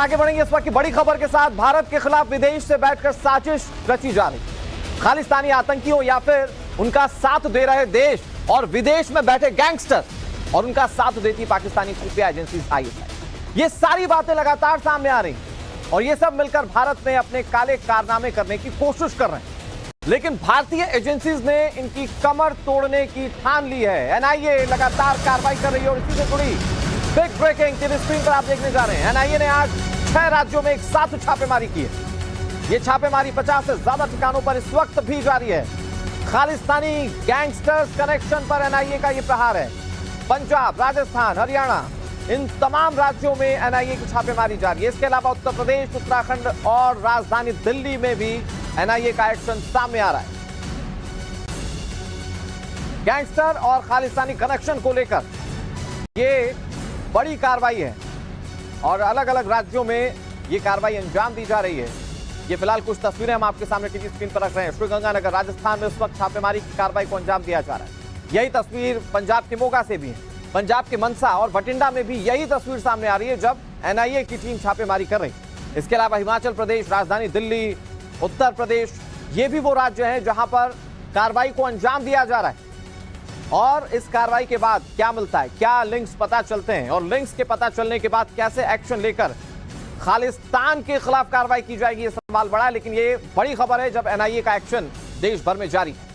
आगे बढ़ेंगे इस वक्त की बड़ी खबर के साथ। भारत के खिलाफ विदेश से बैठकर साजिश रची जा रही, खालिस्तानी आतंकियों या फिर उनका साथ दे रहे देश और विदेश में बैठे गैंगस्टर और उनका साथ देती पाकिस्तानी खुफिया एजेंसी ISI। ये सारी बातें लगातार सामने आ रही और ये सब मिलकर भारत में अपने काले कारनामे करने की कोशिश कर रहे हैं, लेकिन भारतीय एजेंसीज ने इनकी कमर तोड़ने की ठान ली है। NIA लगातार कार्रवाई कर रही है और इसी से जुड़ी बिग ब्रेकिंग टीवी स्क्रीन पर आप देखने जा रहे हैं। NIA ने आज 6 राज्यों में एक साथ छापेमारी की है। ये छापेमारी 50 से ज्यादा ठिकानों पर इस वक्त भी जारी है। खालिस्तानी गैंगस्टर्स कनेक्शन पर NIA का यह प्रहार है। पंजाब, राजस्थान, हरियाणा, इन तमाम राज्यों में NIA की छापेमारी जारी है। इसके अलावा उत्तर प्रदेश, उत्तराखंड और राजधानी दिल्ली में भी NIA का एक्शन सामने आ रहा है। गैंगस्टर और खालिस्तानी कनेक्शन को लेकर ये बड़ी कार्रवाई है और अलग अलग राज्यों में ये कार्रवाई अंजाम दी जा रही है। ये फिलहाल कुछ तस्वीरें हम आपके सामने टीवी स्क्रीन पर रख रहे हैं। श्रीगंगानगर, राजस्थान में उस वक्त छापेमारी की कार्रवाई को अंजाम दिया जा रहा है। यही तस्वीर पंजाब के मोगा से भी है। पंजाब के मनसा और बठिंडा में भी यही तस्वीर सामने आ रही है जब NIA की टीम छापेमारी कर रही। इसके अलावा हिमाचल प्रदेश, राजधानी दिल्ली, उत्तर प्रदेश, ये भी वो राज्य हैं जहां पर कार्रवाई को अंजाम दिया जा रहा है। और इस कार्रवाई के बाद क्या मिलता है, क्या लिंक्स पता चलते हैं और लिंक्स के पता चलने के बाद कैसे एक्शन लेकर खालिस्तान के खिलाफ कार्रवाई की जाएगी, ये सवाल बड़ा है। लेकिन ये बड़ी खबर है जब NIA का एक्शन देश भर में जारी है।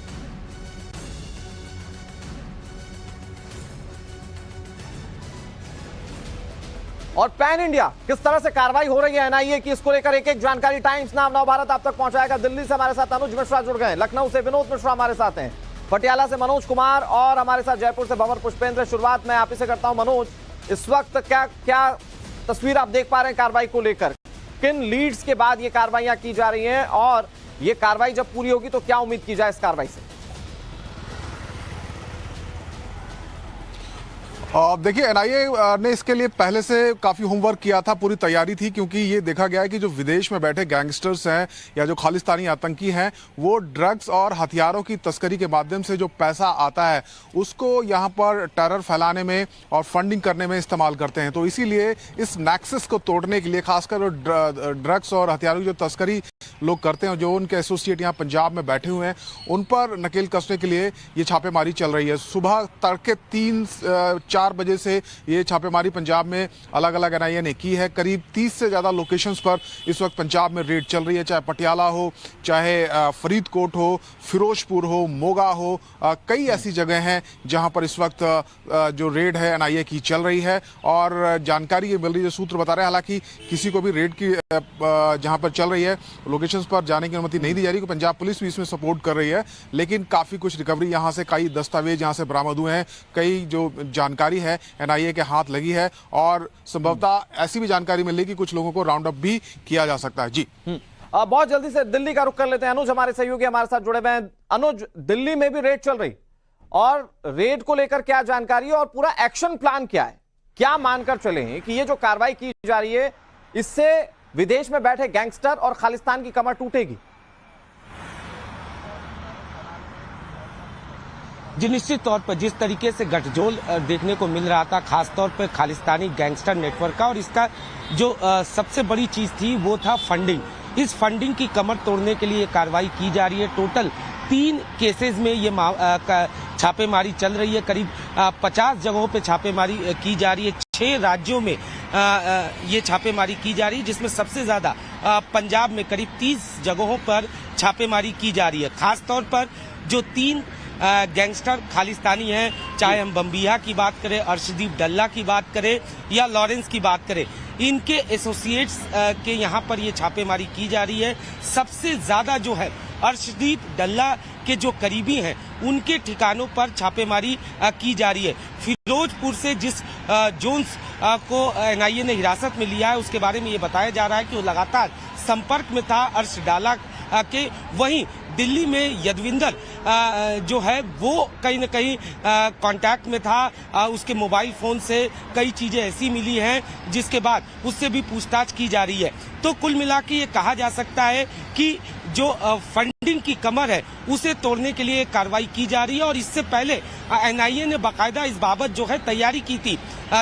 और पैन इंडिया किस तरह से कार्रवाई हो रही है NIA की, इसको लेकर एक एक जानकारी टाइम्स नाउ नव भारत आप तक पहुंचाएगा। दिल्ली से हमारे साथ अनुज मिश्रा जुड़ गए, लखनऊ से विनोद मिश्रा हमारे साथ हैं, पटियाला से मनोज कुमार और हमारे साथ जयपुर से भंवर पुष्पेंद्र। शुरुआत मैं आप ही से करता हूं मनोज, इस वक्त क्या तस्वीर आप देख पा रहे हैं कार्रवाई को लेकर? किन लीड्स के बाद ये कार्रवाइयां की जा रही हैं और ये कार्रवाई जब पूरी होगी तो क्या उम्मीद की जाए इस कार्रवाई से? देखिए, NIA ने इसके लिए पहले से काफ़ी होमवर्क किया था, पूरी तैयारी थी, क्योंकि ये देखा गया है कि जो विदेश में बैठे गैंगस्टर्स हैं या जो खालिस्तानी आतंकी हैं वो ड्रग्स और हथियारों की तस्करी के माध्यम से जो पैसा आता है उसको यहाँ पर टेरर फैलाने में और फंडिंग करने में इस्तेमाल करते हैं। तो इसीलिए इस नेक्सस को तोड़ने के लिए खासकर ड्रग्स और हथियारों की जो तस्करी लोग करते हैं, जो उनके एसोसिएट यहाँ पंजाब में बैठे हुए हैं, उन पर नकेल कसने के लिए ये छापेमारी चल रही है। सुबह तड़के 3-4 बजे से ये छापेमारी पंजाब में अलग अलग NIA ने की है। करीब 30 से ज़्यादा लोकेशंस पर इस वक्त पंजाब में रेड चल रही है, चाहे पटियाला हो, चाहे फरीदकोट हो, फिरोजपुर हो, मोगा हो, कई ऐसी जगह हैं जहां पर इस वक्त जो रेड है NIA की चल रही है। और जानकारी ये मिल रही है, सूत्र बता रहे हैं, हालांकि किसी को भी रेड की जहां पर चल रही है लोकेशंस पर जाने की अनुमति नहीं दी जा रही, क्योंकि पंजाब पुलिस भी इसमें सपोर्ट कर रही है। लेकिन काफ़ी कुछ रिकवरी यहाँ से, कई दस्तावेज यहाँ से बरामद हुए हैं, कई जो जानकारी है NIA के हाथ लगी है और संभवतः ऐसी भी जानकारी मिली कि कुछ लोगों को राउंड अप भी किया जा सकता है। जी बहुत जल्दी से दिल्ली का रुख कर लेते हैं। अनुज हमारे सहयोगी हमारे साथ जुड़े हुए हैं। अनुज, दिल्ली में भी रेड चल रही और रेड को लेकर क्या जानकारी और पूरा एक्शन प्लान क्या है? क्या मानकर चले हैं कि ये जो कार्रवाई की जा रही है इससे विदेश में बैठे गैंगस्टर और खालिस्तान की कमर टूटेगी? जी, निश्चित तौर पर जिस तरीके से गठजोड़ देखने को मिल रहा था, खासतौर पर खालिस्तानी गैंगस्टर नेटवर्क का, और इसका जो सबसे बड़ी चीज थी वो था फंडिंग। इस फंडिंग की कमर तोड़ने के लिए कार्रवाई की जा रही है। टोटल 3 केसेस में ये छापेमारी चल रही है। करीब 50 जगहों पे छापेमारी की जा रही है। 6 राज्यों में ये छापेमारी की जा रही है, जिसमें सबसे ज्यादा पंजाब में करीब 30 जगहों पर छापेमारी की जा रही है। खासतौर पर जो 3 गैंगस्टर खालिस्तानी हैं, चाहे हम बम्बिया की बात करें, अर्शदीप डल्ला की बात करें या लॉरेंस की बात करें, इनके एसोसिएट्स के यहाँ पर ये छापेमारी की जा रही है। सबसे ज्यादा जो है अर्शदीप डल्ला के जो करीबी हैं उनके ठिकानों पर छापेमारी की जा रही है। फिरोजपुर से जिस जोन्स को NIA ने हिरासत में लिया है उसके बारे में ये बताया जा रहा है कि वो लगातार संपर्क में था अर्श डाला के। वहीं दिल्ली में यदविंदर जो है वो कहीं न कहीं कांटेक्ट में था। उसके मोबाइल फोन से कई चीजें ऐसी मिली हैं जिसके बाद उससे भी पूछताछ की जा रही है। तो कुल मिला के ये कहा जा सकता है कि जो फंड फंडिंग की कमर है उसे तोड़ने के लिए कार्रवाई की जा रही है। और इससे पहले एनआईए ने बाकायदा इस बाबत जो है तैयारी की थी।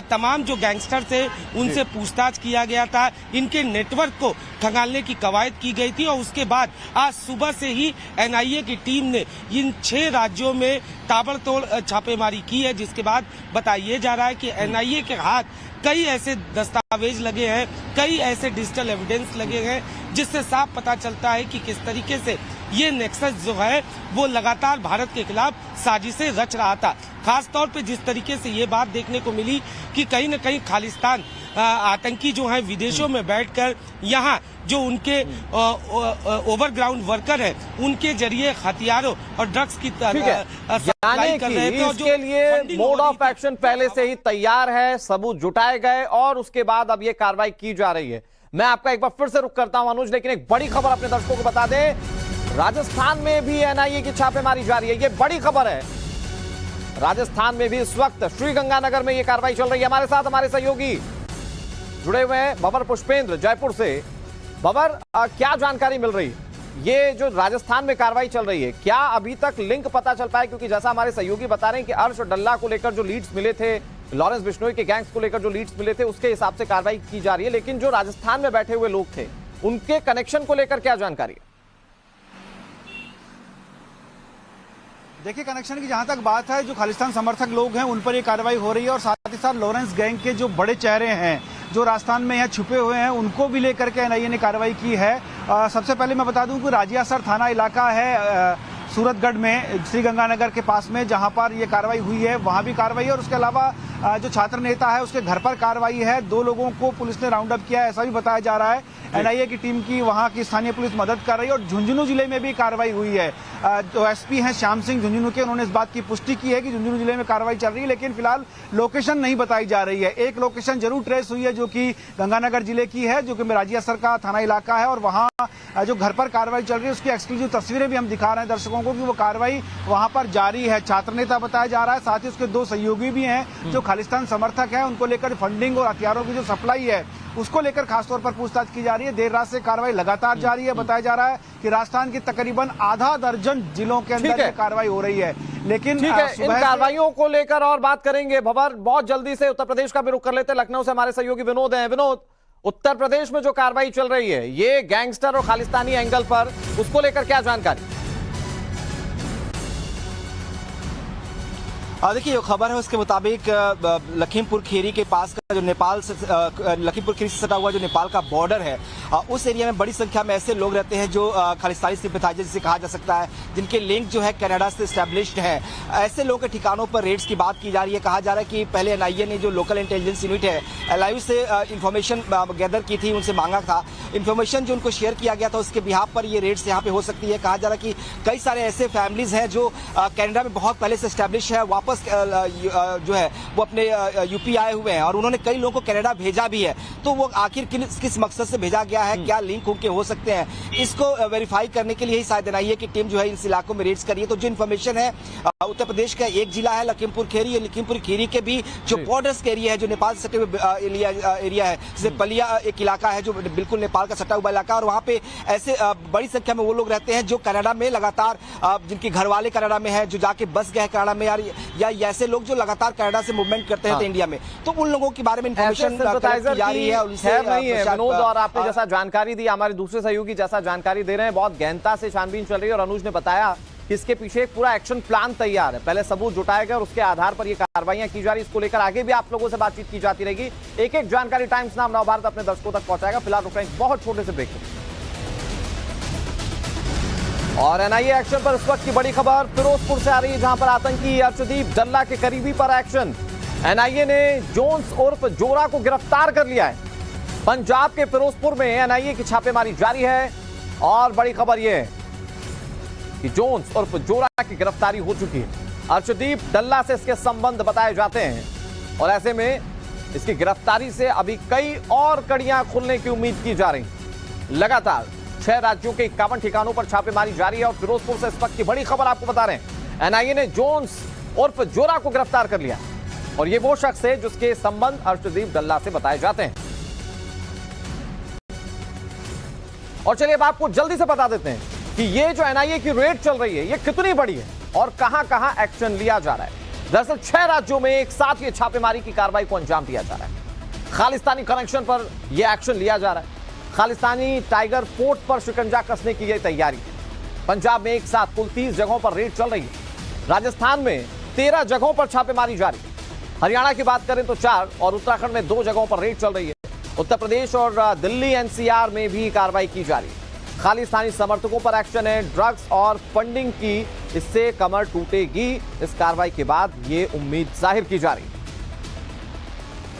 तमाम जो गैंगस्टर थे उनसे पूछताछ किया गया था, इनके नेटवर्क को खंगालने की कवायद की गई थी। और उसके बाद आज सुबह से ही एनआईए की टीम ने इन 6 राज्यों में ताबड़तोड़ छापेमारी की है, जिसके बाद बताया जा रहा है कि एनआईए के हाथ कई ऐसे दस्तावेज लगे हैं, कई ऐसे डिजिटल एविडेंस लगे हैं, जिससे साफ पता चलता है कि किस तरीके से ये नेक्सस जो है वो लगातार भारत के खिलाफ साजिशें रच रहा था। खास तौर पे जिस तरीके से ये बात देखने को मिली कि कहीं न कहीं खालिस्तान आतंकी जो है विदेशों में बैठकर यहाँ जो उनके ओवरग्राउंड वर्कर है उनके जरिए हथियारों और ड्रग्स की यानी कि इसके लिए मोड ऑफ एक्शन पहले से ही तैयार है, सबूत जुटाए गए और उसके बाद अब ये कार्रवाई की जा रही है। मैं आपका एक बार फिर से रुक करता हूं अनुज, लेकिन एक बड़ी खबर अपने दर्शकों को बता दें। राजस्थान में भी एनआईए की छापेमारी जारी है, ये बड़ी खबर है। राजस्थान में भी इस वक्त श्रीगंगानगर में ये कार्रवाई चल रही है। हमारे साथ हमारे सहयोगी जुड़े हुए हैं, बबर पुष्पेंद्र जयपुर से। बबर, क्या जानकारी मिल रही है? ये जो राजस्थान में कार्रवाई चल रही है, क्या अभी तक लिंक पता चल पाया? क्योंकि जैसा हमारे सहयोगी बता रहे हैं कि अर्श डल्ला को लेकर जो लीड्स मिले थे, लॉरेंस बिश्नोई के गैंग्स को लेकर जो लीड्स मिले थे, उसके हिसाब से कार्रवाई की जा रही है। लेकिन जो राजस्थान में बैठे हुए लोग थे, उनके कनेक्शन को लेकर क्या जानकारी है? देखिए, कनेक्शन की जहां तक बात है, जो खालिस्तान समर्थक लोग हैं उन पर ये कार्रवाई हो रही है और साथ ही साथ लॉरेंस गैंग के जो बड़े चेहरे हैं जो राजस्थान में यहाँ छुपे हुए हैं उनको भी लेकर के एनआईए ने कार्रवाई की है। सबसे पहले मैं बता दूं कि राजियासर थाना इलाका है सूरतगढ़ में, श्रीगंगानगर के पास में, जहां पर ये कार्रवाई हुई है वहां भी कार्रवाई है। और उसके अलावा जो छात्र नेता है उसके घर पर कार्रवाई है। 2 लोगों को पुलिस ने राउंड अप किया है, ऐसा भी बताया जा रहा है। एनआईए की टीम की वहां की स्थानीय पुलिस मदद कर रही है। और झुंझुनू जिले में भी कार्रवाई हुई है। जो एसपी हैं श्याम सिंह झुंझुनू के, उन्होंने इस बात की पुष्टि की है कि झुंझुनू जिले में कार्रवाई चल रही है, लेकिन फिलहाल लोकेशन नहीं बताई जा रही है। एक लोकेशन जरूर ट्रेस हुई है जो कि गंगानगर जिले की है, जो कि राजियासर का थाना इलाका है। और वहां जो घर पर कार्रवाई चल रही है उसकी एक्सक्लूसिव तस्वीरें भी हम दिखा रहे हैं दर्शकों को कि वो कार्रवाई वहां पर जारी है। छात्र नेता बताया जा रहा है, साथ ही उसके 2 सहयोगी भी हैं जो खालिस्तान समर्थक हैं। उनको लेकर फंडिंग और हथियारों की जो सप्लाई है उसको लेकर खासतौर पर पूछताछ की जा रही है। देर रात से कार्रवाई लगातार जारी है। बताया जा रहा है कि राजस्थान के तकरीबन आधा दर्जन जिलों के अंदर ये कार्रवाई हो रही है। लेकिन इन कार्रवाइयों को लेकर और बात करेंगे। भवर, बहुत जल्दी से उत्तर प्रदेश का भी रुख कर लेते हैं। लखनऊ से हमारे सहयोगी विनोद हैं। विनोद, उत्तर प्रदेश में जो कार्रवाई चल रही है, ये गैंगस्टर और खालिस्तानी एंगल पर, उसको लेकर क्या जानकारी? देखिए, जो खबर है उसके मुताबिक लखीमपुर खीरी के पास का जो नेपाल से लखीमपुर खीरी से सटा हुआ जो नेपाल का बॉर्डर है, उस एरिया में बड़ी संख्या में ऐसे लोग रहते हैं जो खालिस्तानी सिंपैथाइजर जिसे कहा जा सकता है, जिनके लिंक जो है कनाडा से एस्टैब्लिश्ड है। ऐसे लोगों के ठिकानों पर रेड्स की बात की जा रही है। कहा जा रहा है कि पहले एनआईए ने जो लोकल इंटेलिजेंस यूनिट है एलआईयू से इन्फॉर्मेशन गैदर की थी, उनसे मांगा था इन्फॉर्मेशन, जो उनको शेयर किया गया था उसके बिहाफ पर ये रेड्स यहाँ पे हो सकती है। कहा जा रहा है कि कई सारे ऐसे फैमिलीज हैं जो कनाडा में बहुत पहले से एस्टैब्लिश है, वापस जो है वो अपने यूपी आए हुए हैं और उन्होंने कई लोगों को कनाडा भेजा भी है। तो वो आखिर किस मकसद से भेजा गया है, क्या लिंक उनके हो सकते हैं, इसको वेरीफाई करने के लिए ही शायद एनआईए की टीम जो है इन इलाकों में रेड्स करी है। तो जो इन्फॉर्मेशन है, उत्तर प्रदेश का एक जिला है लखीमपुर खीरी, लखीमपुर खीरी के भी जो बॉर्डर्स के एरिया है, जो नेपाल से सटे हुए एरिया है, जैसे बलिया एक इलाका है जो बिल्कुल नेपाल का सटा हुआ इलाका, और वहाँ पे ऐसे बड़ी संख्या में वो लोग रहते हैं जो कनाडा में लगातार, जिनके घर वाले कनाडा में है, जो जाके बस गए कनाडा में, या ऐसे लोग जो लगातार कनाडा से मूवमेंट करते हैं इंडिया में, तो उन लोगों के बारे में इन्फॉर्मेशन जारी है। नहीं है विनोद, और आपने जैसा जानकारी दी, हमारे दूसरे सहयोगी जैसा जानकारी दे रहे हैं, बहुत गहनता से छानबीन चल रही है। और अनुज ने बताया कि इसके पीछे एक पूरा एक्शन प्लान तैयार है। पहले सबूत जुटाए गए और उसके आधार पर ये कार्रवाइयां की जा रही है। इसको लेकर आगे भी आप लोगों से बातचीत की जाती रहेगी। एक एक जानकारी टाइम्स नाम नवभारत अपने दर्शकों तक पहुंचाएगा। फिलहाल रुक रहे हैं बहुत छोटे से ब्रेक। और एनआईए एक्शन पर इस वक्त की बड़ी खबर फिरोजपुर से आ रही है, जहां पर आतंकी अर्शदीप डल्ला के करीबी पर एक्शन। एनआईए ने जोन्स उर्फ जोरा को गिरफ्तार कर लिया है। पंजाब के फिरोजपुर में एनआईए की छापेमारी जारी है और बड़ी खबर यह है कि जोन्स उर्फ जोरा की गिरफ्तारी हो चुकी है। अर्शदीप डल्ला से इसके संबंध बताए जाते हैं और ऐसे में इसकी गिरफ्तारी से अभी कई और कड़ियां खुलने की उम्मीद की जा रही। लगातार 6 राज्यों के 51 ठिकानों पर छापेमारी जारी है और फिरोजपुर से इस वक्त की बड़ी खबर आपको बता रहे हैं। एनआईए ने जोन्स उर्फ जोरा को गिरफ्तार कर लिया और ये वो शख्स है जिसके संबंध अर्शदीप डल्ला से बताए जाते हैं। और चलिए अब आपको जल्दी से बता देते हैं, कि ये जो एनआईए की रेड चल रही है ये कितनी बड़ी है और कहां-कहां एक्शन लिया जा रहा है। दरअसल 6 राज्यों में एक साथ ये छापेमारी की कार्रवाई को अंजाम दिया जा रहा है। खालिस्तानी कनेक्शन पर यह एक्शन लिया जा रहा है। खालिस्तानी टाइगर पोर्ट पर शिकंजा कसने की यह तैयारी है। पंजाब में एक साथ कुल 30 जगहों पर रेड चल रही है। राजस्थान में 13 जगहों पर छापेमारी जारी है। हरियाणा की बात करें तो 4 और उत्तराखंड में 2 जगहों पर रेड चल रही है। उत्तर प्रदेश और दिल्ली एनसीआर में भी कार्रवाई की जा रही है। खालिस्तानी समर्थकों पर एक्शन है। ड्रग्स और फंडिंग की इससे कमर टूटेगी, इस कार्रवाई के बाद ये उम्मीद जाहिर की जा रही है।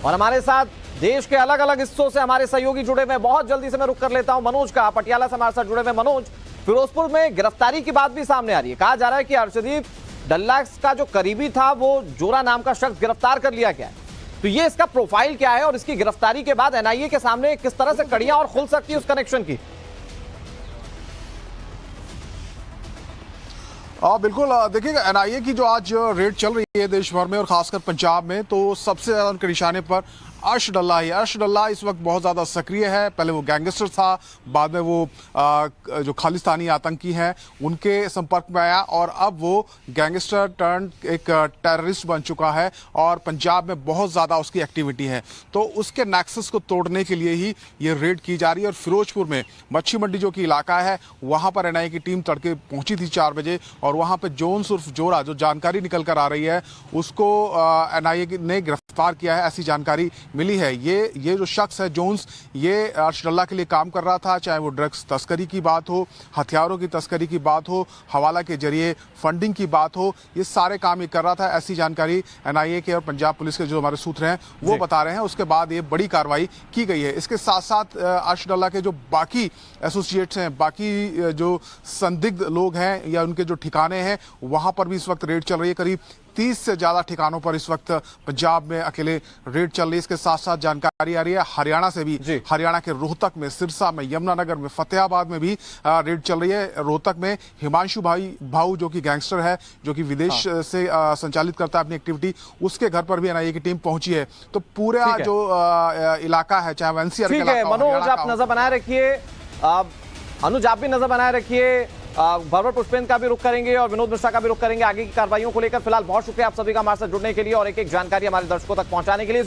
और हमारे साथ देश के अलग अलग हिस्सों से हमारे सहयोगी जुड़े हुए, बहुत जल्दी से मैं रुक कर लेता हूं मनोज का। पटियाला से हमारे साथ जुड़े हुए मनोज, फिरोजपुर में गिरफ्तारी की बात भी सामने आ रही है। कहा जा रहा है कि अर्शदीप डल्लाक्स का जो करीबी था वो जोरा नाम का शख्स गिरफ्तार कर लिया गया है। तो ये इसका प्रोफाइल क्या है और इसकी गिरफ्तारी के बाद एनआईए के सामने किस तरह से कड़ियां और खुल सकती है उस कनेक्शन की? बिल्कुल, देखिएगा एनआईए की जो आज रेड चल रही है देश भर में और खासकर पंजाब में, तो सबसे ज्यादा उनके निशाने पर अर्श डल्ला ही। अर्श डल्ला इस वक्त बहुत ज़्यादा सक्रिय है। पहले वो गैंगस्टर था, बाद में वो जो खालिस्तानी आतंकी हैं उनके संपर्क में आया और अब वो गैंगस्टर टर्न एक टेररिस्ट बन चुका है और पंजाब में बहुत ज़्यादा उसकी एक्टिविटी है। तो उसके नेक्सस को तोड़ने के लिए ही ये रेड की जा रही है। और फिरोजपुर में मच्छी मंडी जो कि इलाका है वहाँ पर एनआईए की टीम तड़के पहुँची थी 4 बजे और वहाँ पर जोन्स उर्फ जोरा जो जानकारी निकल कर आ रही है उसको एनआईए ने गिरफ्तार किया है, ऐसी जानकारी मिली है। ये जो शख्स है जोन्स, ये अर्श डल्ला के लिए काम कर रहा था, चाहे वो ड्रग्स तस्करी की बात हो, हथियारों की तस्करी की बात हो, हवाला के जरिए फंडिंग की बात हो, ये सारे काम ये कर रहा था। ऐसी जानकारी एनआईए के और पंजाब पुलिस के जो हमारे सूत्र हैं वो बता रहे हैं। उसके बाद ये बड़ी कार्रवाई की गई है। इसके साथ साथ अर्श डल्ला के जो बाकी एसोसिएट्स हैं, बाकी जो संदिग्ध लोग हैं या उनके जो ठिकाने हैं वहां पर भी इस वक्त रेड चल रही है। करीब 30 से ज्यादा ठिकानों पर इस वक्त पंजाब में अकेले रेड चल रही है। इसके साथ साथ जानकारी आ रही है हरियाणा से भी, हरियाणा के रोहतक में, सिरसा में, यमुनानगर में, फतेहाबाद में भी रेड चल रही है। रोहतक में हिमांशु भाऊ जो कि गैंगस्टर है, जो कि विदेश से संचालित करता है अपनी एक्टिविटी, उसके घर पर भी एनआईए की टीम पहुंची है। तो पूरा जो इलाका है, चाहे एनसीआर का इलाका, मनोज आप नजर बनाए रखिए, अनुज आप भी नजर बनाए रखिए। भरवर पुष्पेंद्र का भी रुख करेंगे और विनोद मिश्रा का भी रुख करेंगे आगे की कार्रवाइयों को लेकर। फिलहाल बहुत शुक्रिया आप सभी का हमारे साथ जुड़ने के लिए और एक एक जानकारी हमारे दर्शकों तक पहुंचाने के लिए।